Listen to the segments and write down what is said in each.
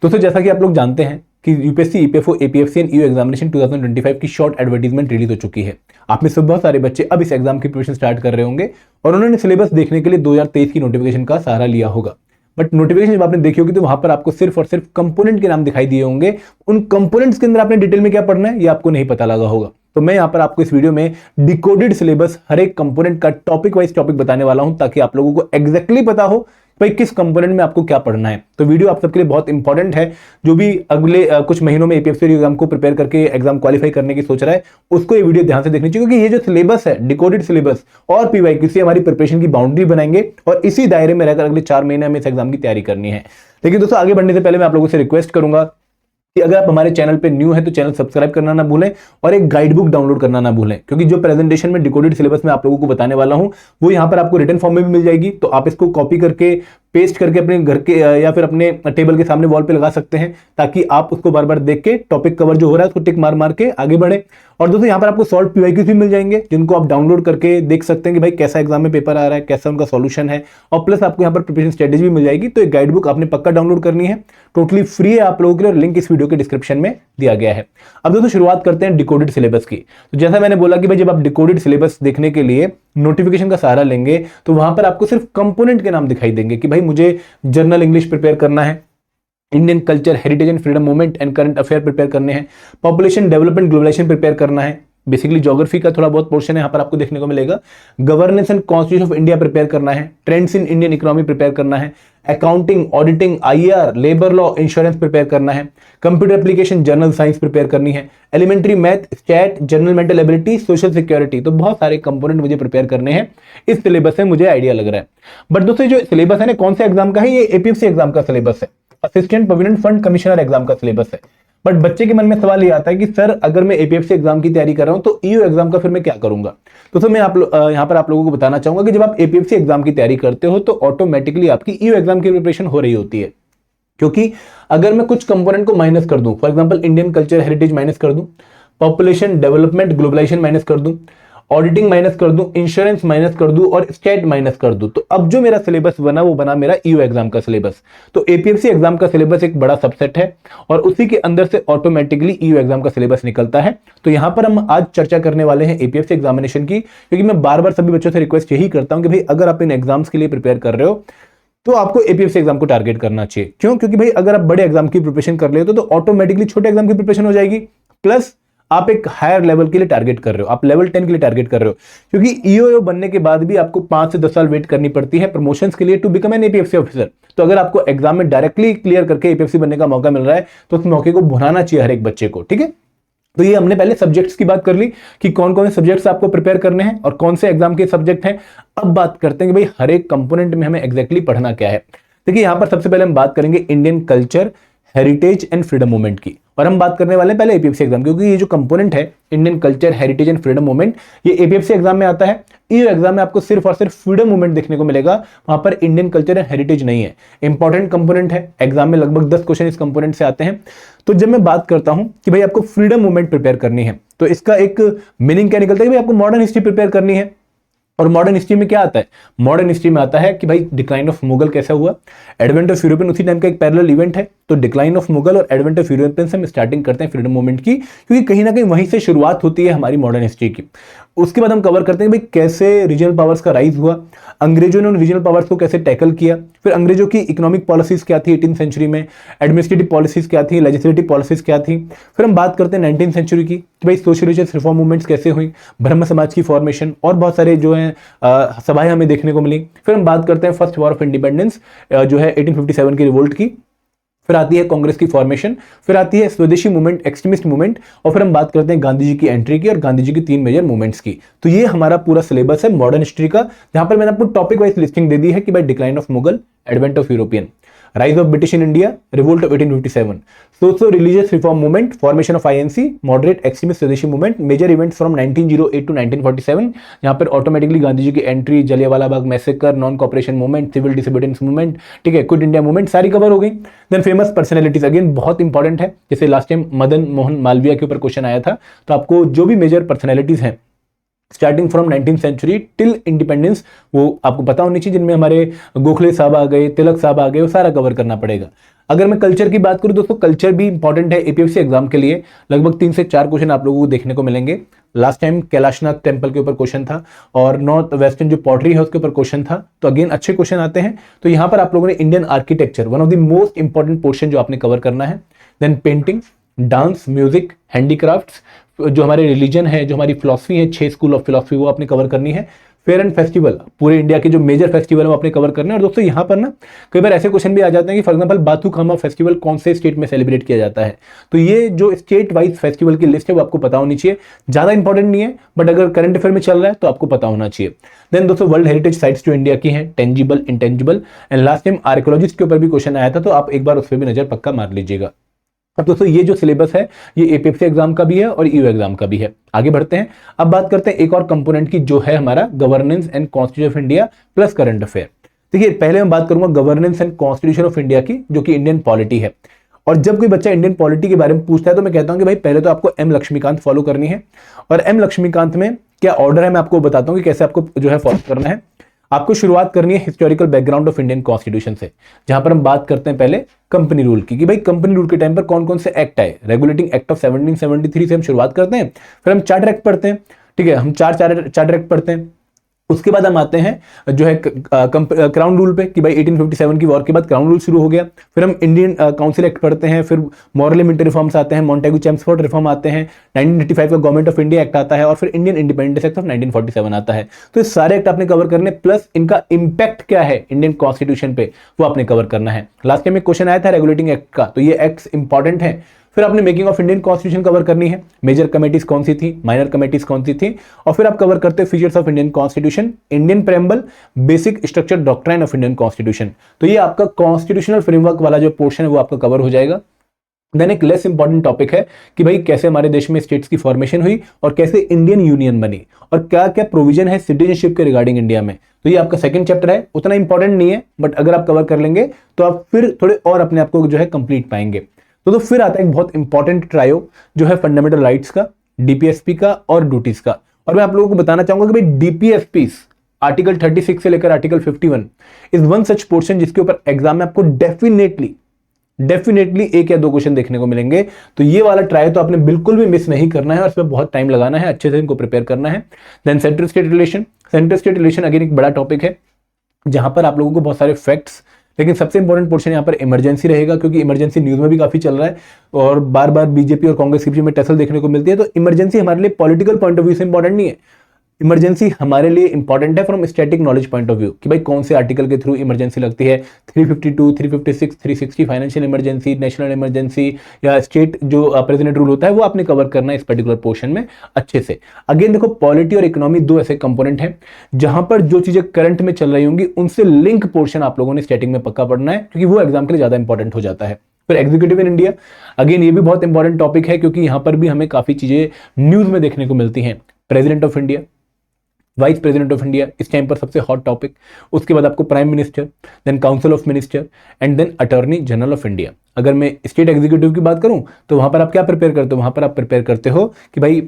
दोस्तों जैसा कि आप लोग जानते हैं कि UPSC, EPFO, APFC and EO examination 2025 की शॉर्ट एडवर्टीजमेंट रिलीज हो चुकी है। आप में से बहुत सारे बच्चे अब इस एग्जाम की प्रिपरेशन स्टार्ट कर रहे होंगे और उन्होंने सिलेबस देखने के लिए 2023 की नोटिफिकेशन का सहारा लिया होगा। बट नोटिफिकेशन जब आपने देखी होगी तो वहां पर आपको सिर्फ और सिर्फ कंपोनेंट के नाम दिखाई दिए होंगे। उन कंपोनेंट्स के अंदर आपने डिटेल में क्या पढ़ना है ये आपको नहीं पता लगा होगा। तो मैं यहां पर आपको इस वीडियो में डिकोडेड सिलेबस, हर एक कंपोनेंट का टॉपिक वाइज टॉपिक बताने वाला हूं, ताकि आप लोगों को एग्जैक्टली पता हो भाई किस कंपोनेंट में आपको क्या पढ़ना है। तो वीडियो आप सबके लिए बहुत इंपॉर्टेंट है। जो भी अगले कुछ महीनों में एपीएफसी एग्जाम को प्रिपेयर करके एग्जाम क्वालिफाई करने की सोच रहा है, उसको ये वीडियो ध्यान से देखनी चाहिए, क्योंकि ये जो सिलेबस है, डिकोडेड सिलेबस और पीवाईक्यू से हमारी प्रिपरेशन की बाउंड्री बनाएंगे और इसी दायरे में रहकर अगले 4 महीने हमें इस एग्जाम की तैयारी करनी है। लेकिन दोस्तों आगे बढ़ने से पहले मैं आप लोगों से रिक्वेस्ट करूंगा कि अगर आप हमारे चैनल पे न्यू है तो चैनल सब्सक्राइब करना ना भूलें और एक गाइड बुक डाउनलोड करना ना भूलें, क्योंकि जो प्रेजेंटेशन में डिकोडेड सिलेबस में आप लोगों को बताने वाला हूं वो यहां पर आपको रिटन फॉर्म में भी मिल जाएगी। तो आप इसको कॉपी करके पेस्ट करके अपने घर के या फिर अपने टेबल के सामने वॉल पे लगा सकते हैं, ताकि आप उसको बार बार देख के टॉपिक कवर जो हो रहा है उसको टिक मार मार के आगे बढ़े। और दोस्तों यहाँ पर आपको सॉल्व पीवाईक्यूज भी मिल जाएंगे, जिनको आप डाउनलोड करके देख सकते हैं कि भाई कैसा एग्जाम में पेपर आ रहा है, कैसा उनका सॉल्यूशन है, और प्लस आपको यहाँ पर प्रिपरेशन स्ट्रेटेजी भी मिल जाएगी। तो एक गाइड बुक आपने पक्का डाउनलोड करनी है, टोटली फ्री है आप लोगों के लिए, और लिंक इस वीडियो के डिस्क्रिप्शन में दिया गया है। अब दोस्तों शुरुआत करते हैं डिकोडेड सिलेबस की। तो जैसा मैंने बोला कि भाई जब आप डिकोडेड सिलेबस देखने के लिए नोटिफिकेशन का सहारा लेंगे तो वहां पर आपको सिर्फ कंपोनेंट के नाम दिखाई देंगे कि भाई मुझे जनरल इंग्लिश प्रिपेयर करना है, Indian culture, heritage and freedom movement and current affair prepare करने हैं, पॉपुलेशन डेवलपमेंट ग्लोबलाइजेशन प्रिपेयर करना है, बेसिकली ज्योग्राफी का थोड़ा बहुत पोर्शन है यहाँ पर आपको देखने को मिलेगा, governance and constitution of India prepare करना है, trends in Indian economy prepare करना है, accounting, auditing, IR, labour law, insurance prepare करना है, computer application, general science prepare करनी है, elementary math, stat, general mental ability, social security. तो बहुत सारे कंपोनेंट मुझे प्रिपेयर करने हैं। इस सिलेबस से मुझे आइडिया लग रहा है। बट दोस्तों जो सिलेबस है ना, कौन से एग्जाम का है? ये एपीएफसी एग्जाम का सिलेबस है, assistant provident fund commissioner exam का सिलेबस है। बट बच्चे के मन में सवाल ये आता है कि सर अगर मैं एपीएफसी एग्जाम की तैयारी कर रहा हूं तो ईओ एग्जाम का फिर मैं क्या करूंगा? तो सर मैं यहां पर आप लोगों को बताना चाहूंगा कि जब आप एपीएफसी एग्जाम की तैयारी करते हो तो ऑटोमेटिकली आपकी ईओ एग्जाम की प्रिपरेशन हो रही होती है। क्योंकि अगर मैं कुछ कंपोनेंट को माइनस कर दूं, for example Indian culture heritage minus कर दूं, पॉपुलेशन डेवलपमेंट ग्लोबलाइजेशन माइनस कर दूं, ऑडिटिंग माइनस कर दूं, इंश्योरेंस माइनस कर दूं और स्टेट माइनस कर दूं, तो अब जो मेरा सिलेबस बना वो बना मेरा ईओ एग्जाम का सिलेबस। तो एपीएफसी एग्जाम का सिलेबस एक बड़ा सबसेट है और उसी के अंदर से ऑटोमेटिकली ईओ एग्जाम का सिलेबस निकलता है। तो यहां पर हम आज चर्चा करने वाले हैं एपीएफसी एग्जामिनेशन की, क्योंकि मैं बार बार सभी बच्चों से रिक्वेस्ट यही करता हूं कि भाई अगर आप इन एग्जाम्स के लिए प्रिपेयर कर रहे हो तो आपको एपीएफसी एग्जाम को टारगेट करना चाहिए। क्यों? क्योंकि भाई अगर आप बड़े एग्जाम की प्रिपरेशन कर लेते हो तो ऑटोमेटिकली छोटे एग्जाम की प्रिपरेशन हो जाएगी, प्लस आप एक हायर लेवल के लिए टारगेट कर रहे हो, आप लेवल 10 के लिए टारगेट कर रहे हो। क्योंकि ईओ बनने के बाद भी आपको 5 से 10 साल वेट करनी पड़ती है प्रमोशंस के लिए to become an APFC officer. तो अगर आपको एग्जाम में डायरेक्टली क्लियर करके एपीएफसी बनने का मौका मिल रहा है तो उस मौके को भुनाना चाहिए हर एक बच्चे को। ठीक है, तो ये हमने पहले सब्जेक्ट्स की बात कर ली कि कौन कौन से सब्जेक्ट्स आपको प्रिपेयर करने हैं और कौन से एग्जाम के सब्जेक्ट हैं। अब बात करते हैं कि भाई हर एक कंपोनेंट में हमें एग्जैक्टली पढ़ना क्या है। देखिए यहां पर सबसे पहले हम बात करेंगे Indian culture, heritage and freedom movement की, और हम बात करने वाले हैं पहले एपीएफसी एग्जाम, क्योंकि ये जो कंपोनेंट है Indian culture, heritage and freedom movement, ये एपीएफसी एग्जाम में आता है। ईओ एग्जाम में आपको सिर्फ और सिर्फ फ्रीडम मूवमेंट देखने को मिलेगा, वहां पर इंडियन कल्चर एंड हेरिटेज नहीं है। इंपॉर्टेंट कंपोनेंट है, एग्जाम में लगभग 10 क्वेश्चन इस कंपोनेंट से आते हैं। तो जब मैं बात करता हूं कि भाई आपको फ्रीडम मूवमेंट प्रिपेयर करनी है तो इसका एक मीनिंग क्या निकलता है कि भाई आपको मॉडर्न हिस्ट्री प्रिपेयर करनी है। और मॉडर्न हिस्ट्री में क्या आता है? मॉडर्न हिस्ट्री में आता है कि भाई डिक्लाइन ऑफ मुगल कैसा हुआ, एडवेंट ऑफ यूरोपियन उसी टाइम का एक पैरेलल इवेंट है। तो डिक्लाइन ऑफ मुगल और एडवेंट ऑफ यूरोपियन से हम स्टार्टिंग करते हैं फ्रीडम मूवमेंट की, क्योंकि कहीं ना कहीं वहीं से शुरुआत होती है हमारी मॉडर्न हिस्ट्री की। उसके बाद हम कवर करते हैं भाई कैसे रीजनल पावर्स का राइज हुआ, अंग्रेजों ने उन रीजनल पावर्स को कैसे टैकल किया, फिर अंग्रेजों की इकोनॉमिक पॉलिसीज क्या थी 18th सेंचुरी में, एडमिनिस्ट्रेटिव पॉलिसीज क्या थी, लेजिस्लेटिव पॉलिसीज क्या थी। फिर हम बात करते हैं 19th सेंचुरी की कि भाई सोशल रिलीजियस रिफॉर्म मूवमेंट्स कैसे हुई, ब्रह्म समाज की फॉर्मेशन और बहुत सारे जो है सभाएं हमें देखने को मिली। फिर हम बात करते हैं फर्स्ट वॉर ऑफ इंडिपेंडेंस जो है 1857 की रिवोल्ट की। फिर आती है कांग्रेस की फॉर्मेशन, फिर आती है स्वदेशी मूवमेंट, एक्सट्रीमिस्ट मूवमेंट, और फिर हम बात करते हैं गांधी जी की एंट्री की और गांधी जी की 3 मेजर मूवमेंट्स की। तो ये हमारा पूरा सिलेबस है मॉडर्न हिस्ट्री का, जहां पर मैंने आपको टॉपिक वाइज लिस्टिंग दे दी है कि भाई decline of Mughal, advent of European, rise of British in India, revolt of 1857, socio religious reform movement, formation of INC, moderate extremist swadeshi movement, major events from 1908 to 1947, यहां पर ऑटोमेटिकली गांधी जी की entry, Jallianwala Bagh massacre, non cooperation movement, civil disobedience movement, ठीक है, quit India movement सारी cover हो गई। Then famous personalities again बहुत important है, जैसे लास्ट टाइम मदन मोहन मालवीय के ऊपर क्वेश्चन आया था, तो आपको जो भी मेजर पर्सनैलिटीज हैं starting from 19th century till independence, वो आपको पता होनी चाहिए, जिनमें हमारे गोखले साहब आ गए, तिलक साहब आ गए, वो सारा कवर करना पड़ेगा। अगर मैं कल्चर की बात करूं दोस्तों, कल्चर भी इंपॉर्टेंट है एपीएससी एग्जाम के लिए। लगभग 3 से 4 क्वेश्चन आप लोगों को देखने को मिलेंगे। लास्ट टाइम कैलाशनाथ टेम्पल के ऊपर क्वेश्चन था और नॉर्थ वेस्टर्न जो पॉटरी है उसके ऊपर क्वेश्चन था, तो अगेन अच्छे क्वेश्चन आते हैं। तो यहां पर आप लोगों ने Indian architecture, one of the most important portion जो आपने कवर करना है। Then painting, dance, music, handicrafts, जो हमारे रिलीजन है, जो हमारी फिलॉसफी है, 6 स्कूल ऑफ फिलॉसफी वो आपने कवर करनी है। फेयर एंड फेस्टिवल, पूरे इंडिया के जो मेजर फेस्टिवल है वो आपने कवर करना है। और दोस्तों यहाँ पर ना कई बार ऐसे क्वेश्चन भी आ जाते हैं कि फॉर एग्जांपल बाथुकामा फेस्टिवल कौन से स्टेट में सेलिब्रेट किया जाता है, तो ये जो स्टेट वाइज फेस्टिवल की लिस्ट है वो आपको पता होनी चाहिए। ज्यादा इंपॉर्टेंट नहीं है, बट अगर करंट अफेयर में चल रहा है तो आपको पता होना चाहिए। देन दोस्तों वर्ल्ड हेरिटेज साइट्स जो इंडिया की हैं, tangible, intangible, and last time archaeologist के ऊपर भी क्वेश्चन आया था, तो आप एक बार उस पर भी नजर पक्का मार लीजिएगा। अब दोस्तों ये जो सिलेबस है ये एपीएससी एग्जाम का भी है और ईयू एग्जाम का भी है। आगे बढ़ते हैं, अब बात करते हैं एक और कंपोनेंट की, जो है हमारा governance and constitution of India plus current affair. देखिए पहले मैं बात करूंगा governance and constitution of India की, जो कि इंडियन पॉलिटी है। और जब कोई बच्चा इंडियन पॉलिटी के बारे में पूछता है तो मैं कहता हूं कि भाई पहले तो आपको एम लक्ष्मीकांत फॉलो करनी है। और एम लक्ष्मीकांत में क्या ऑर्डर है मैं आपको बताता हूं कि कैसे आपको जो है फॉलो करना है। आपको शुरुआत करनी है historical background of Indian constitution से, जहां पर हम बात करते हैं पहले कंपनी रूल की, कि भाई कंपनी रूल के टाइम पर कौन कौन से एक्ट आए। रेगुलेटिंग एक्ट ऑफ 1773 से हम शुरुआत करते हैं, फिर हम चार्टर एक्ट पढ़ते हैं, ठीक है, हम चार्टर एक्ट पढ़ते हैं। उसके बाद हम आते हैं जो है क्राउन रूल पे, कि भाई 1857 की वॉर के बाद क्राउन रूल शुरू हो गया। फिर हम इंडियन काउंसिल एक्ट पढ़ते हैं, फिर मॉरले मिंटो रिफॉर्म्स आते हैं, मॉन्टेगू चेम्सफोर्ड रिफॉर्म आते हैं, 1985 का गवर्नमेंट ऑफ इंडिया एक्ट आता है, और फिर इंडियन इंडिपेंडेंस एक्ट ऑफ 1947 आता है। तो ये सारे एक्ट आपने कवर करने, प्लस इनका इंपैक्ट क्या है इंडियन कॉन्स्टिट्यूशन पे वो आपने कवर करना है। लास्ट टाइम एक क्वेश्चन आया था रेगुलेटिंग एक्ट का, तो ये एक्ट इंपॉर्टेंट है। फिर आपने making of Indian constitution cover करनी है, मेजर कमेटीज कौन सी थी, माइनर कमेटीज कौन सी थी, और फिर आप कवर करते हैं features of Indian constitution, Indian preamble, basic structure doctrine of Indian constitution. तो ये आपका कॉन्स्टिट्यूशनल फ्रेमवर्क वाला जो पोर्शन है वो आपका कवर हो जाएगा। देन एक लेस इंपॉर्टेंट टॉपिक है कि भाई कैसे हमारे देश में स्टेट्स की फॉर्मेशन हुई और कैसे इंडियन यूनियन बनी, और क्या क्या प्रोविजन है सिटीजनशिप के रिगार्डिंग इंडिया में। तो ये आपका सेकंड चैप्टर है, उतना इंपॉर्टेंट नहीं है, बट अगर आप कवर कर लेंगे तो आप फिर थोड़े और अपने आप को जो है कंप्लीट पाएंगे। तो फिर आता है एक बहुत इंपॉर्टेंट ट्रायो जो है फंडामेंटल राइट्स का, डीपीएसपी का और ड्यूटीज का। और मैं आप लोगों को बताना चाहूंगा कि भाई डीपीएसपी आर्टिकल 36 से लेकर article 51 is one such portion जिसके ऊपर एग्जाम में आपको डेफिनेटली 1 या 2 क्वेश्चन देखने को मिलेंगे। तो ये वाला ट्राई तो आपने बिल्कुल भी मिस नहीं करना है और इसमें बहुत टाइम लगाना है, अच्छे से इनको प्रिपेयर करना है। Then central state relation again एक बड़ा टॉपिक है, जहां पर आप लोगों को बहुत सारे फैक्ट्स, लेकिन सबसे इंपॉर्टेंट पोर्शन यहाँ पर इमरजेंसी रहेगा, क्योंकि इमरजेंसी न्यूज में भी काफी चल रहा है और बार बार बीजेपी और कांग्रेस के बीच में टसल देखने को मिलती है। तो इमरजेंसी हमारे लिए पॉलिटिकल पॉइंट ऑफ व्यू से इंपॉर्टेंट नहीं है, इमरजेंसी हमारे लिए इंपॉर्टेंट है from static knowledge point of view, कि भाई कौन से आर्टिकल के थ्रू इमरजेंसी लगती है, 352, 356, 360 फाइनेंशियल इमरजेंसी, नेशनल इमरजेंसी या स्टेट जो प्रेसिडेंट रूल होता है वो आपने कवर करना है इस पर्टिकुलर पोर्शन में अच्छे से। अगेन देखो पॉलिटी और इकोनॉमी 2 ऐसे कंपोनेंट हैं जहां पर जो चीजें करंट में चल रही होंगी उनसे लिंक पोर्शन आप लोगों ने स्टैटिक में पक्का पढ़ना है, क्योंकि वो एग्जाम के लिए ज्यादा इंपॉर्टेंट हो जाता है। फिर एग्जीक्यूटिव इन इंडिया, अगेन ये भी बहुत इंपॉर्टेंट टॉपिक है, क्योंकि यहां पर भी हमें काफी चीजें न्यूज में देखने को मिलती हैं। President of India, vice president of India इस टाइम पर सबसे हॉट टॉपिक, उसके बाद आपको prime minister, then council of minister and then attorney general of India. अगर मैं स्टेट एग्जीक्यूटिव की बात करूं तो वहां पर आप क्या प्रिपेयर करते हो, वहां पर आप प्रिपेयर करते हो कि भाई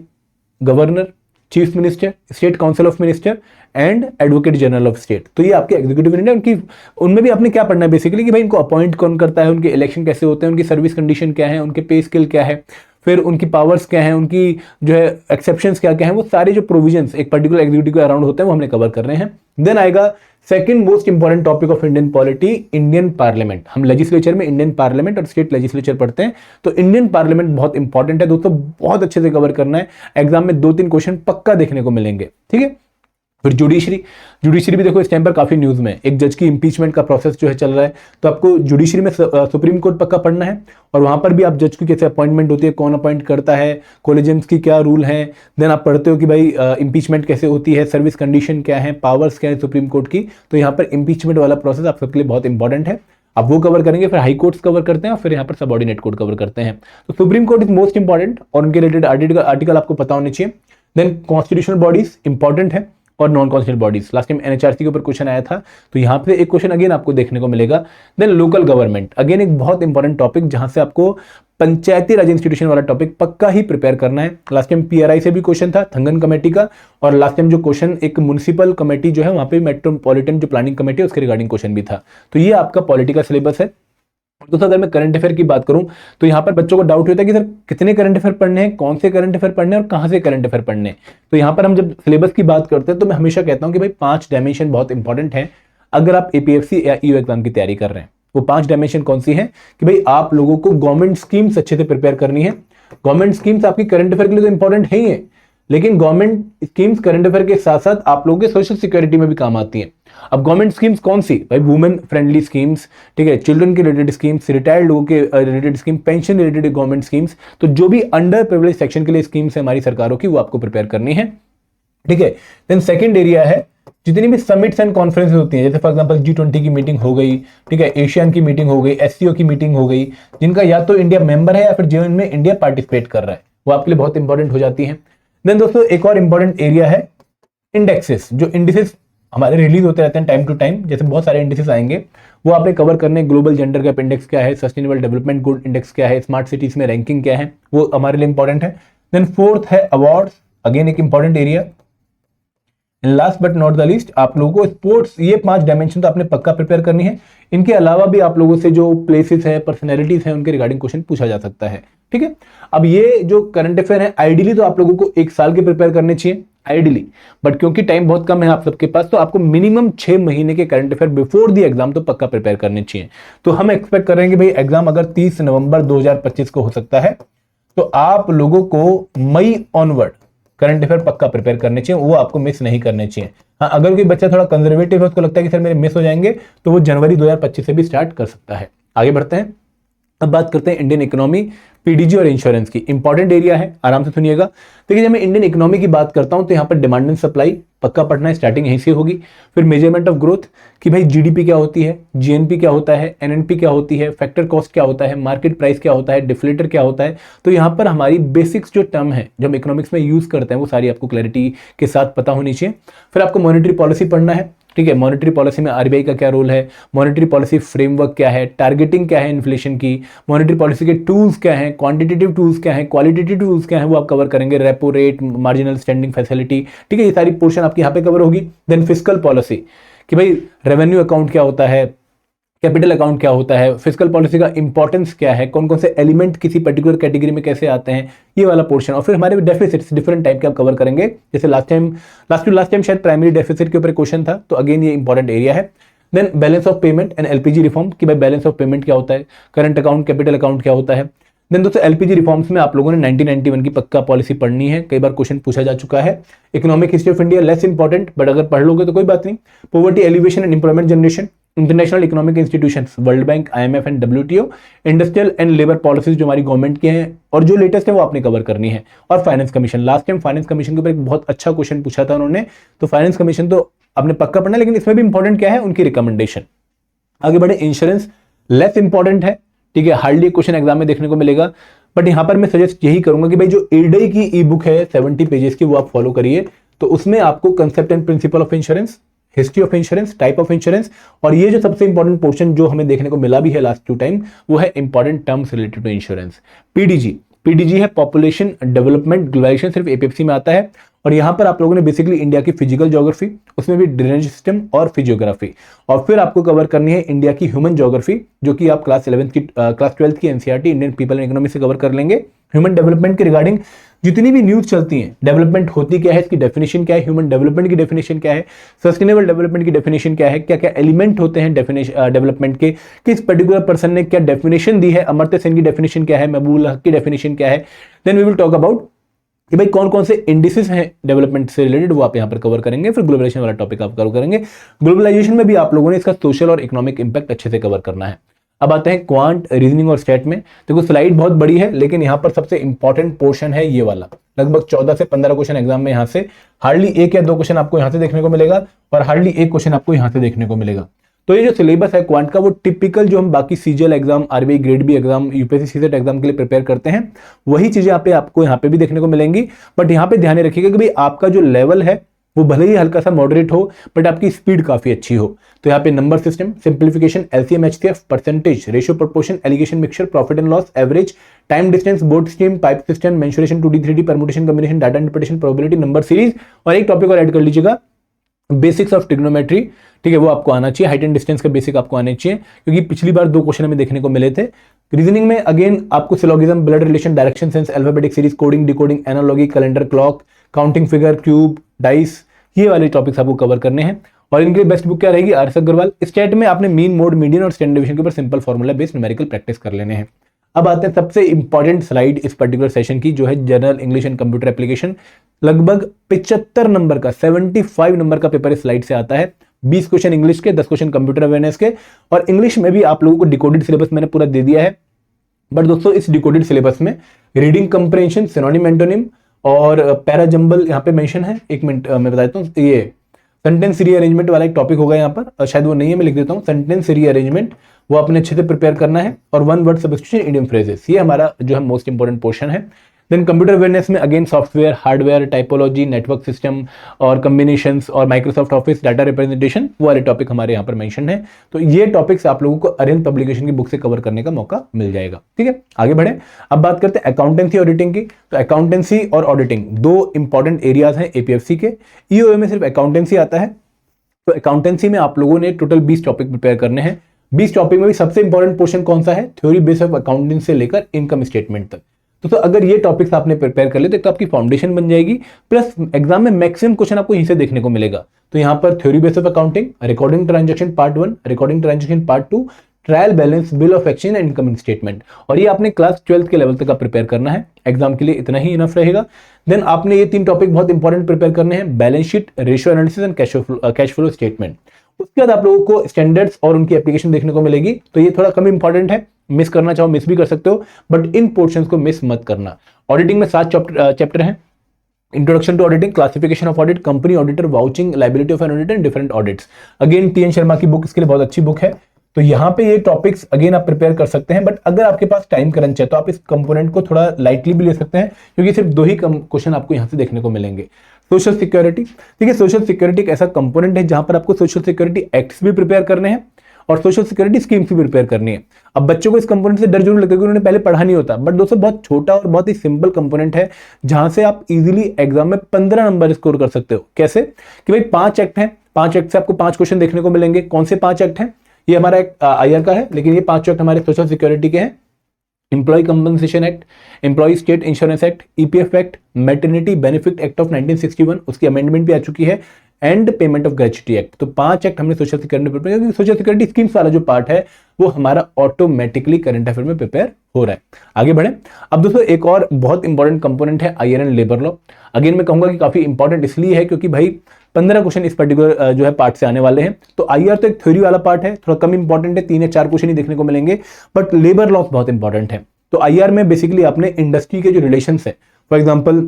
governor, chief minister, state council of minister and advocate general of state. तो ये आपके एग्जीक्यूटिव इन इंडिया, उनकी उनमें भी आपने क्या पढ़ना है बेसिकली, कि भाई इनको अपॉइंट कौन करता है, उनके इलेक्शन कैसे होते हैं, उनकी सर्विस कंडीशन क्या है, उनके पे स्केल क्या है, फिर उनकी पावर्स क्या हैं, उनकी जो है एक्सेप्शंस क्या क्या हैं, वो सारे जो प्रोविजंस एक पर्टिकुलर एग्जीक्यूटिव के अराउंड होते हैं वो हमने कवर कर रहे हैं। देन आएगा second most important topic of Indian polity, Indian parliament. हम लेजिस्लेचर में इंडियन पार्लियामेंट और स्टेट लेजिस्लेचर पढ़ते हैं, तो इंडियन पार्लियामेंट बहुत इंपॉर्टेंट है दोस्तों, बहुत अच्छे से कवर करना है। एग्जाम में 2-3 क्वेश्चन पक्का देखने को मिलेंगे, ठीक है। फिर जुडिशरी भी देखो इस टाइम पर काफी न्यूज में, एक जज की इंपीचमेंट का प्रोसेस जो है चल रहा है, तो आपको जुडिशरी में सुप्रीम कोर्ट पक्का पढ़ना है, और वहां पर भी आप जज की कैसे अपॉइंटमेंट होती है, कौन अपॉइंट करता है, कोलेजियम्स की क्या रूल है। देन आप पढ़ते हो कि भाई इंपीचमेंट कैसे होती है, सर्विस कंडीशन क्या है, पावर्स क्या है सुप्रीम कोर्ट की। तो यहाँ पर इंपीचमेंट वाला प्रोसेस आप सबके लिए बहुत इंपॉर्टेंट है, आप वो कवर करेंगे। फिर हाई कोर्ट्स कवर करते हैं और फिर यहाँ पर सबऑर्डिनेट कोर्ट कवर करते हैं। तो supreme court is most important और उनके रिलेटेड आर्टिकल आपको पता होने चाहिए। देन कॉन्स्टिट्यूशनल बॉडीज इंपॉर्टेंट है, और non constituted bodies. Last time NHRC के ऊपर क्वेश्चन आया था, तो यहाँ पे एक क्वेश्चन अगेन आपको देखने को मिलेगा। देन लोकल गवर्नमेंट, अगेन एक बहुत इंपॉर्टेंट टॉपिक जहां से आपको पंचायती राज इंस्टीट्यूशन वाला टॉपिक पक्का ही प्रिपेयर करना है। लास्ट टाइम पीआरआई से भी क्वेश्चन था, थंगन कमेटी का, और लास्ट टाइम जो क्वेश्चन एक म्युनिसिपल कमेटी जो है वहां पे मेट्रोपॉलिटन जो प्लानिंग कमेटी है उसके रिगार्डिंग क्वेश्चन भी था। तो ये आपका पॉलिटी का सिलेबस है। दोस्तों अगर मैं करंट अफेयर की बात करूं तो यहाँ पर बच्चों को डाउट होता है कि सर कितने करंट अफेयर पढ़ने हैं, कौन से करंट अफेयर पढ़ने हैं और कहां से करंट अफेयर पढ़ने हैं। तो यहाँ पर हम जब सिलेबस की बात करते हैं तो मैं हमेशा कहता हूं कि भाई 5 डायमेंशन बहुत इंपॉर्टेंट है अगर आप एपीएफसी या ईयू एग्जाम की तैयारी कर रहे हैं। वो 5 डायमेंशन कौन सी है कि भाई आप लोगों को गवर्नमेंट स्कीम्स अच्छे से प्रिपेयर करनी है। गवर्नमेंट स्कीम्स आपकी करंट अफेयर के लिए तो इंपॉर्टेंट है ही है, लेकिन गवर्नमेंट स्कीम्स करंट अफेयर के साथ साथ आप लोगों के सोशल सिक्योरिटी में भी काम आती हैं। अब गवर्नमेंट स्कीम्स कौन सी, भाई वुमेन फ्रेंडली स्कीम्स, ठीक है, चिल्ड्रन के रिलेटेड स्कीम्स, रिटायर्ड लोगों के related scheme, pension related government schemes. तो जो भी अंडर प्रिविलेज सेक्शन के लिए स्कीम्स है हमारी सरकारों की, वो आपको प्रिपेयर करनी है, ठीक है। देन सेकंड एरिया है जितनी भी समिट्स एंड कॉन्फ्रेंसेस होती हैं, जैसे फॉर एग्जांपल G20 की मीटिंग हो गई, ठीक है, एशियन की मीटिंग हो गई, SCO की मीटिंग हो गई, जिनका या तो इंडिया मेंबर है या फिर जिनमें इंडिया पार्टिसिपेट कर रहा है, वो आपके लिए बहुत इंपॉर्टेंट हो जाती है। देन दोस्तों एक और इंपॉर्टेंट एरिया है इंडेक्सेस, जो इंडिसेस हमारे रिलीज होते रहते हैं टाइम टू टाइम, जैसे बहुत सारे इंडिसेस आएंगे, वो आपने कवर करने। ग्लोबल जेंडर गैप इंडेक्स क्या है, सस्टेनेबल डेवलपमेंट गोल इंडेक्स क्या है, स्मार्ट सिटीज में रैंकिंग क्या है, वो हमारे लिए इंपॉर्टेंट है। देन फोर्थ है अवार्ड्स, अगेन एक important area. Last but not the least आप लोगों को स्पोर्ट्स, ये 5 डायमेंशन तो आपने पक्का प्रिपेयर करनी है। इनके अलावा भी आप लोगों से जो प्लेसेस है, पर्सनैलिटीज है, उनके रिगार्डिंग क्वेश्चन पूछा जा सकता है, ठीक है। अब ये जो करंट अफेयर है आइडियली तो आप लोगों को 1 साल के प्रिपेयर करने चाहिए आइडियली, बट क्योंकि टाइम बहुत कम है आप सबके पास, तो आपको मिनिमम 6 महीने के current affair before the exam तो पक्का प्रिपेयर करने चाहिए। तो हम एक्सपेक्ट कर रहे हैं कि भाई एग्जाम अगर 30 नवंबर 2025 को हो सकता है, तो आप लोगों को मई ऑनवर्ड करंट अफेयर पक्का प्रिपेयर करने चाहिए, वो आपको मिस नहीं करने चाहिए। हाँ, अगर कोई बच्चा थोड़ा कंजर्वेटिव है, उसको लगता है कि सर मेरे मिस हो जाएंगे, तो वो जनवरी 2025 से भी स्टार्ट कर सकता है। आगे बढ़ते हैं, अब बात करते हैं इंडियन इकोनॉमी, पीडीजी और इंश्योरेंस की। इंपॉर्टेंट एरिया है, आराम से सुनिएगा। देखिए जब मैं इंडियन इकोनॉमी की बात करता हूं तो यहाँ पर डिमांड एंड सप्लाई पक्का पढ़ना है, स्टार्टिंग यहीं से होगी। फिर मेजरमेंट ऑफ ग्रोथ कि भाई जीडीपी क्या होती है, जीएनपी क्या होता है, एनएनपी क्या होती है, फैक्टर कॉस्ट क्या होता है, मार्केट प्राइस क्या होता है, डिफ्लेटर क्या होता है। तो यहाँ पर हमारी बेसिक्स जो टर्म है जो हम इकोनॉमिक्स में यूज करते हैं वो सारी आपको क्लैरिटी के साथ पता होनी चाहिए। फिर आपको मॉनेटरी पॉलिसी पढ़ना है, ठीक है। मॉनेटरी पॉलिसी में आरबीआई का क्या रोल है, मॉनेटरी पॉलिसी फ्रेमवर्क क्या है, टारगेटिंग क्या है इन्फ्लेशन की, मॉनेटरी पॉलिसी के टूल्स क्या हैं, क्वांटिटेटिव टूल्स क्या हैं, क्वालिटेटिव टूल्स क्या हैं, वो आप कवर करेंगे। Repo rate, marginal standing facility, ठीक है, ये सारी पोर्शन आपकी यहाँ पे कवर होगी। देन फिस्कल पॉलिसी कि भाई रेवेन्यू अकाउंट क्या होता है, कैपिटल अकाउंट क्या होता है, फिस्कल पॉलिसी का इंपॉर्टेंस क्या है, कौन कौन से एलिमेंट किसी पर्टिकुलर कैटेगरी में कैसे आते हैं, ये वाला पोर्शन। और फिर हमारे डेफिसिट्स डिफरेंट टाइप के आप कवर करेंगे, जैसे लास्ट टाइम शायद प्राइमरी डेफिसिट के ऊपर क्वेश्चन था, तो अगेन ये इंपॉर्टेंट एरिया है। Then balance of payment and LPG reform कि भाई बैलेंस ऑफ पेमेंट क्या होता है, करंट अकाउंट, कैपिटल अकाउंट क्या होता है। देन दोस्तों एलपीजी रिफॉर्म्स में आप लोगों ने 1991 की पक्का पॉलिसी पढ़नी है, कई बार क्वेश्चन पूछा जा चुका है। Economic history of India less important, but अगर पढ़ लोगे तो कोई बात नहीं। Poverty alleviation and employment generation, international economic institutions, world bank, IMF and WTO, industrial and labour policies जो हमारी गवर्नमेंट की हैं और जो लेटेस्ट है वो आपने कवर करनी है। और finance commission, last time finance commission के ऊपर एक बहुत अच्छा क्वेश्चन पूछा था उन्होंने, तो फाइनेंस कमीशन तो आपने पक्का पढ़ना है, लेकिन इसमें भी इंपॉर्टेंट क्या है, उनकी रिकमेंडेशन। आगे बढ़े, इंश्योरेंस लेस इंपॉर्टेंट है, ठीक है, हार्डली क्वेश्चन एग्जाम में देखने को मिलेगा, बट यहां पर मैं सजेस्ट यही करूंगा कि भाई जो एडई की ई बुक है 70 पेजेस की, वो आप फॉलो करिए। तो उसमें आपको concept and principle of insurance, history of insurance, type of insurance, और ये जो सबसे इंपॉर्टेंट पोर्शन जो हमें देखने को मिला भी है लास्ट 2 टाइम, वो है important terms related to insurance. PDG है पॉपुलेशन डेवलपमेंट ग्लोबलाइजेशन, सिर्फ एपीएफसी में आता है। और यहां पर आप लोगों ने बेसिकली इंडिया की फिजिकल ज्योग्राफी, उसमें भी ड्रेनेज सिस्टम और फिजियोग्राफी, और फिर आपको कवर करनी है इंडिया की ह्यूमन ज्योग्राफी, जो कि आप क्लास 12th की NCERT Indian people and economy से कवर कर लेंगे। ह्यूमन डेवलपमेंट के रिगार्डिंग जितनी भी न्यूज चलती हैं, डेवलपमेंट होती क्या है, इसकी डेफिनेशन क्या है, ह्यूमन डेवलपमेंट की डेफिनेशन क्या है, सस्टेनेबल डेवलपमेंट की डेफिनेशन क्या है, क्या क्या एलिमेंट होते हैं डेवलपमेंट के, किस पर्टिकुलर पर्सन ने क्या डेफिनेशन दी है, अमर्त्य सेन की डेफिनेशन क्या है, महबूब हक की डेफिनेशन क्या है। Then we will talk about कि भाई कौन कौन से इंडिसेस हैं डेवलपमेंट से रिलेटेड, वो आप यहां पर कवर करेंगे। फिर ग्लोबलाइजेशन वाला टॉपिक आप कवर करेंगे। ग्लोबलाइजेशन में भी आप लोगों ने इसका सोशल और इकोनॉमिक इंपैक्ट अच्छे से कवर करना है। अब आते हैं क्वांट, रीजनिंग और स्टैट में। देखो स्लाइड बहुत बड़ी है, लेकिन यहां पर सबसे इंपॉर्टेंट पोर्शन है ये वाला। लगभग 14 से 15 क्वेश्चन एग्जाम में यहां से हार्डली 1 या 2 क्वेश्चन आपको यहां से देखने को मिलेगा, और हार्डली 1 क्वेश्चन आपको यहां से देखने को मिलेगा। तो ये जो सिलेबस है क्वांट का, वो टिपिकल जो हम बाकी CGL exam, RBI grade B exam, UPSC CSAT exam के लिए प्रिपेयर करते हैं, वही चीजें आपको यहाँ पे भी देखने को मिलेंगी। बट यहाँ पे ध्यान रखिएगा कि भाई आपका जो लेवल है वो भले ही हल्का सा मॉडरेट हो बट आपकी स्पीड काफी अच्छी हो। तो यहाँ पे number system, simplification, LCM, HCF, percentage, ratio, proportion, alligation, mixture, profit and loss, average, time distance, boat stream, pipe cistern, mensuration, 2D 3D, permutation, combination, data interpretation, probability, number series, और एक topic और add कर लीजिएगा, basics of trigonometry. ठीक है, वो आपको आना चाहिए। हाइट एंड डिस्टेंस का बेसिक आपको आने चाहिए, क्योंकि पिछली बार 2 क्वेश्चन हमें देखने को मिले थे। रीजनिंग में अगेन आपको syllogism, blood relation, direction sense, alphabetic series, coding, decoding, analogy, calendar, clock, counting figure, cube, dice, ये वाले टॉपिक्स आपको कवर करने हैं। और इनके लिए बेस्ट बुक क्या रहेगी? R S Agarwal. स्टेट में आपने मीन, मोड, मीडियन और स्टैंडर्ड डिवीजन के ऊपर simple formula based numerical practice कर लेने हैं। अब आते हैं सबसे इंपॉर्टेंट स्लाइड इस पर्टिकुलर सेशन की, जो है general English and computer application. लगभग 75 नंबर का, 75 नंबर का पेपर इस स्लाइड से आता है। 20 क्वेश्चन इंग्लिश के, 10 क्वेश्चन कंप्यूटर अवेयरनेस के, और इंग्लिश में भी आप लोगों को डिकोडेड सिलेबस मैंने पूरा दे दिया है। बट दोस्तों इस डिकोडेड सिलेबस में रीडिंग कंप्रेhension, सिनोनिम, एंटोनिम और पैरा जंबल यहाँ पे मेंशन है। एक मिनट मैं बता देता हूँ, ये सेंटेंस रीअरेंजमेंट वाला एक टॉपिक होगा यहाँ पर, शायद वो नहीं है, मैं लिख देता हूँ। सेंटेंस रीअरेंजमेंट वो अपने अच्छे से प्रिपेयर करना है, और 1 वर्ड सब्स्टिट्यूशन, इडियम फ्रेजेस, ये हमारा जो है मोस्ट इंपॉर्टेंट पोर्शन है। देन कंप्यूटर अवेयरनेस में again software, hardware, typology, network system और कम्बिनेशंस और माइक्रोसॉफ्ट ऑफिस, डाटा रिप्रेजेंटेशन, वो वाले टॉपिक हमारे यहाँ पर मेंशन है। तो ये टॉपिक्स आप लोगों को अरिहंत पब्लिकेशन की बुक से कवर करने का मौका मिल जाएगा। ठीक है, आगे बढ़े। अब बात करते हैं अकाउंटेंसी ऑडिटिंग की। तो अकाउंटेंसी और ऑडिटिंग 2 इंपॉर्टेंट एरियाज हैं एपीएफसी के। ईओए में सिर्फ अकाउंटेंसी आता है। तो अकाउंटेंसी में आप लोगों ने टोटल 20 टॉपिक प्रिपेयर करने हैं। 20 टॉपिक में भी सबसे इंपॉर्टेंट पोर्शन कौन सा है? थ्योरी बेस ऑफ अकाउंटिंग से लेकर इनकम स्टेटमेंट तक। तो अगर ये टॉपिक्स आपने प्रिपेयर कर लिए तो आपकी फाउंडेशन बन जाएगी। प्लस एग्जाम में मैक्सिमम क्वेश्चन आपको यहीं से देखने को मिलेगा। तो यहाँ पर theory base of accounting, recording transaction part 1, recording transaction part 2, trial balance, bill of exchange and income statement, और ये आपने क्लास 12th के लेवल तक का प्रिपेयर करना है। एग्जाम के लिए इतना ही इनफ रहेगा। देन आपने ये 3 टॉपिक बहुत इंपॉर्टेंट प्रिपेयर करने हैं, balance sheet, ratio analysis and cash flow statement. उसके बाद आप लोगों को स्टैंडर्ड्स और उनकी एप्लीकेशन देखने को मिलेगी। तो ये थोड़ा कम इंपॉर्टेंट है, मिस करना चाहो मिस भी कर सकते हो, बट इन पोर्शंस को मिस मत करना। ऑडिटिंग में 7 चैप्टर हैं। Introduction to auditing, classification of audit, company auditor, vouching, liability of an auditor and different audits. Again TN Sharma की बुक इसके लिए बहुत अच्छी बुक है। तो यहाँ पे ये टॉपिक्स अगेन आप प्रिपेयर कर सकते हैं, बट अगर आपके पास टाइम क्रंच है तो आप इस कंपोनेंट को थोड़ा लाइटली भी ले सकते हैं, क्योंकि सिर्फ 2 ही क्वेश्चन आपको यहाँ से देखने को मिलेंगे। सोशल सिक्योरिटी, ठीक है, सोशल सिक्योरिटी एक ऐसा कंपोनेंट है जहां पर आपको सोशल सिक्योरिटी एक्ट्स भी प्रिपेयर करने हैं और सोशल सिक्योरिटी स्कीम्स भी प्रिपेयर करनी है। अब बच्चों को इस कंपोनेंट से डर जरूर लगता है, उन्होंने पहले पढ़ा नहीं होता, बट दोस्तों बहुत छोटा और बहुत ही सिंपल कंपोनेंट है, जहां से आप इजीली एग्जाम में 15 नंबर स्कोर कर सकते हो। कैसे? कि भाई 5 एक्ट हैं, 5 एक्ट से आपको 5 क्वेश्चन देखने को मिलेंगे। कौन से 5 एक्ट हैं? ये हमारा एक आईआर का है, लेकिन ये 5 एक्ट हमारे सोशल सिक्योरिटी के हैं। Employee compensation act, employee state insurance act, EPF act, maternity benefit act of 1961, उसकी अमेंडमेंट भी आ चुकी है, and payment of gratuity act. तो 5 एक्ट हमने सोशल सिक्योरिटी में प्रिपेयर, सोशल सिक्योरिटी स्कीम्स वाला जो पार्ट है वो हमारा ऑटोमेटिकली करंट अफेयर में प्रिपेयर हो रहा है। आगे बढ़े। अब दोस्तों एक और बहुत इंपॉर्टेंट कंपोनेंट है IR and labour law. Again मैं कहूंगा कि काफी इंपॉर्टेंट इसलिए है क्योंकि भाई 15 क्वेश्चन इस पर्टिकुलर जो है पार्ट से आने वाले हैं। तो आईआर तो एक थ्योरी वाला पार्ट है, थोड़ा कम इंपॉर्टेंट है, 3 या 4 क्वेश्चन ही देखने को मिलेंगे, बट लेबर लॉ बहुत इंपॉर्टेंट है। तो आईआर में बेसिकली आपने इंडस्ट्री के जो रिलेशंस है, फॉर एग्जांपल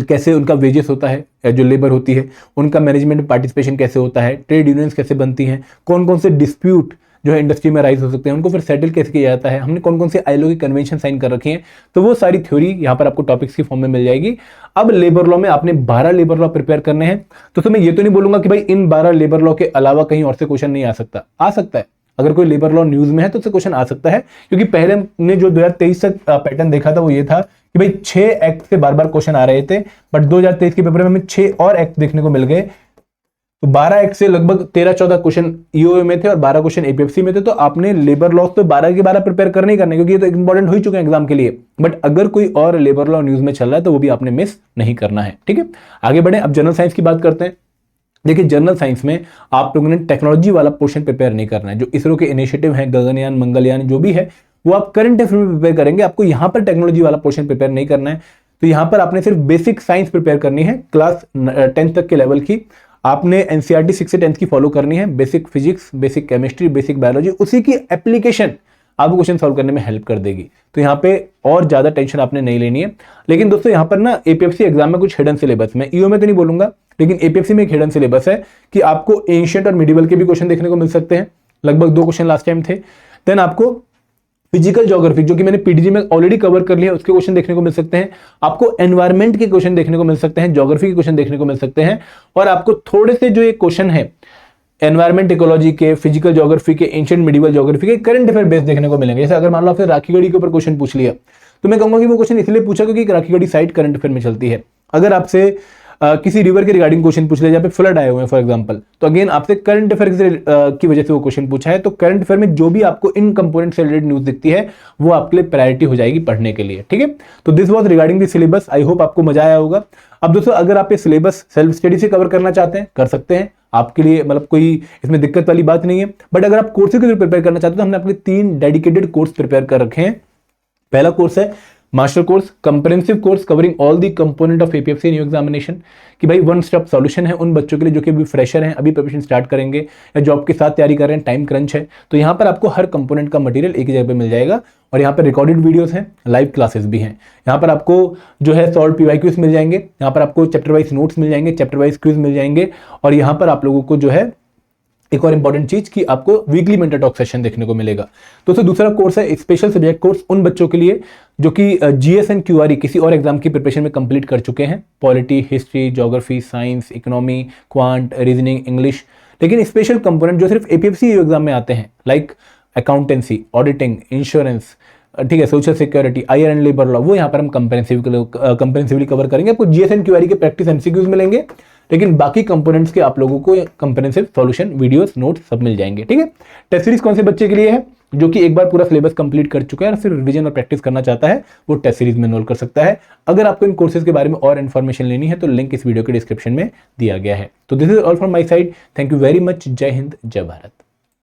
कैसे उनका वेजेस होता है, जो लेबर होती है उनका मैनेजमेंट में पार्टिसिपेशन कैसे होता है, ट्रेड यूनियंस कैसे बनती हैं, कौन कौन से डिस्प्यूट जो है इंडस्ट्री में राइज हो सकते हैं, उनको फिर सेटल कैसे किया जाता है, हमने कौन कौन से आईएलओ की कन्वेंशन साइन कर रखी हैं। तो वो सारी थ्योरी यहाँ पर आपको टॉपिक्स की फॉर्म में मिल जाएगी। अब लेबर लॉ में आपने 12 लेबर लॉ प्रिपेयर करने हैं। तो मैं ये तो नहीं बोलूंगा कि भाई इन 12 लेबर लॉ के अलावा कहीं और से क्वेश्चन नहीं आ सकता, आ सकता है। अगर कोई लेबर लॉ न्यूज में है तो उससे क्वेश्चन आ सकता है, क्योंकि पहले हमने जो 2023 तक पैटर्न देखा था वो ये था कि भाई 6 एक्ट से बार बार क्वेश्चन आ रहे थे, बट 2023 के पेपर में हमें 6 और एक्ट देखने को मिल गए। तो 12 एक्ट से लगभग 13-14 क्वेश्चन ईओए में थे और 12 क्वेश्चन एपीएफसी में थे। तो आपने लेबर लॉ तो 12 के 12 प्रिपेयर करने ही करने, क्योंकि ये तो इंपॉर्टेंट हो ही चुके हैं एग्जाम के लिए। बट अगर कोई और लेबर लॉ न्यूज में चल रहा है तो वो भी आपने मिस नहीं करना है। ठीक है, आगे बढ़े। अब जनरल साइंस की बात करते हैं। देखिए जनरल साइंस में आप लोगों ने टेक्नोलॉजी वाला पोर्शन प्रिपेयर नहीं करना है। जो इसरो के इनिशिएटिव है, गगनयान, मंगलयान जो भी है, वो आप करंट अफेयर में प्रिपेयर करेंगे। आपको यहाँ पर टेक्नोलॉजी वाला पोर्शन प्रिपेयर नहीं करना है। तो यहाँ पर आपने सिर्फ बेसिक साइंस प्रिपेयर करनी है, क्लास 10th तक के लेवल की। आपने एनसीईआरटी 6 से 10th की फॉलो करनी है, basic physics, basic chemistry, basic biology, उसी की एप्लीकेशन आपको क्वेश्चन सॉल्व करने में हेल्प कर देगी। तो यहाँ पे और ज्यादा टेंशन आपने नहीं लेनी है। लेकिन दोस्तों यहाँ पर ना एपीएफसी एग्जाम में कुछ हिडन सिलेबस, मैं ईओ में तो नहीं बोलूंगा, लेकिन एपीएफसी में एक हिडन सिलेबस है कि आपको एंशिएंट और मिडिवल के भी क्वेश्चन देखने को मिल सकते हैं। लगभग 2 क्वेश्चन लास्ट टाइम थे। देन आपको फिजिकल ज्योग्राफी जो कि मैंने पीडीजी में ऑलरेडी कवर कर लिया है, उसके क्वेश्चन देखने को मिल सकते हैं। आपको एनवायरमेंट के क्वेश्चन देखने को मिल सकते हैं, ज्योग्राफी के क्वेश्चन देखने को मिल सकते हैं, और आपको थोड़े से जो ये क्वेश्चन है एनवायरमेंट इकोलॉजी के, फिजिकल ज्योग्राफी के, एंशिएंट मिडिवल ज्योग्राफी के करंट अफेयर बेस देखने को मिलेंगे। जैसे अगर मान लो आपसे राखीगढ़ी के ऊपर क्वेश्चन पूछ लिया तो मैं कहूंगा कि वो क्वेश्चन इसलिए पूछा क्योंकि राखीगढ़ी साइट करंट अफेयर में चलती है। अगर आपसे किसी रिवर के रिगार्डिंग क्वेश्चन पूछ लिया जहाँ पे फ्लड आए हुए हैं फॉर एग्जांपल, तो अगेन आपसे करंट अफेयर की वजह से वो क्वेश्चन पूछा है, तो करंट अफेयर में जो भी आपको इन कंपोनेंट से रिलेटेड न्यूज दिखती है वो आपके लिए प्रायोरिटी हो जाएगी पढ़ने के लिए। ठीक है, तो this was regarding the syllabus. I hope आपको मजा आया होगा। अब दोस्तों अगर आप ये सिलेबस सेल्फ स्टडी से कवर करना चाहते हैं कर सकते हैं, आपके लिए मतलब कोई इसमें दिक्कत वाली बात नहीं है। बट अगर आप कोर्सेज के थ्रू प्रिपेयर करना चाहते हो तो हमने अपने 3 डेडिकेटेड कोर्स प्रिपेयर कर रखे हैं। पहला कोर्स है master course, comprehensive course covering all the component of APFC new examination, कि भाई वन स्टॉप सॉल्यूशन है उन बच्चों के लिए जो कि अभी फ्रेशर हैं, अभी प्रिपरेशन स्टार्ट करेंगे या जॉब के साथ तैयारी कर रहे हैं, टाइम क्रंच है, तो यहाँ पर आपको हर कंपोनेंट का मटेरियल एक ही जगह पे मिल जाएगा। और यहाँ पर रिकॉर्डेड वीडियोस हैं, लाइव क्लासेस भी हैं। यहाँ पर आपको जो है सॉल्व पीवाईक्यूज मिल जाएंगे, यहाँ पर आपको चैप्टर वाइज नोट्स मिल जाएंगे, चैप्टर वाइज क्विज मिल जाएंगे, और यहाँ पर आप लोगों को जो है एक और इंपॉर्टेंट चीज कि आपको वीकली मेंटर टॉक सेशन देखने को मिलेगा। दोस्तों दूसरा कोर्स है स्पेशल सब्जेक्ट कोर्स उन बच्चों के लिए जो कि जीएस एंड क्यूआरई किसी और एग्जाम की प्रिपरेशन में कंप्लीट कर चुके हैं, polity, history, geography, science, economy, quant, reasoning, English, लेकिन स्पेशल कंपोनेंट जो सिर्फ एपीएफसी एग्जाम में आते हैं लाइक अकाउंटेंसी, ऑडिटिंग, इंश्योरेंस, ठीक है, social security, IR and labour law, वो यहाँ पर हम कंप्रेहेंसिवली कवर करेंगे। आपको जीएस एंड क्यूआरई के प्रैक्टिस एमसीक्यूज मिलेंगे, लेकिन बाकी कंपोनेंट्स के आप लोगों को कंप्रेहेंसिव सॉल्यूशन, वीडियोस, नोट्स सब मिल जाएंगे। ठीक है, टेस्ट सीरीज कौन से बच्चे के लिए है? जो कि एक बार पूरा सिलेबस कंप्लीट कर चुका है और फिर रिवीजन और प्रैक्टिस करना चाहता है, वो टेस्ट सीरीज में एनरोल कर सकता है। अगर आपको इन कोर्सेज के बारे में और इन्फॉर्मेशन लेनी है तो लिंक इस वीडियो के डिस्क्रिप्शन में दिया गया है। तो this is all from my side. Thank you very much. जय हिंद, जय भारत।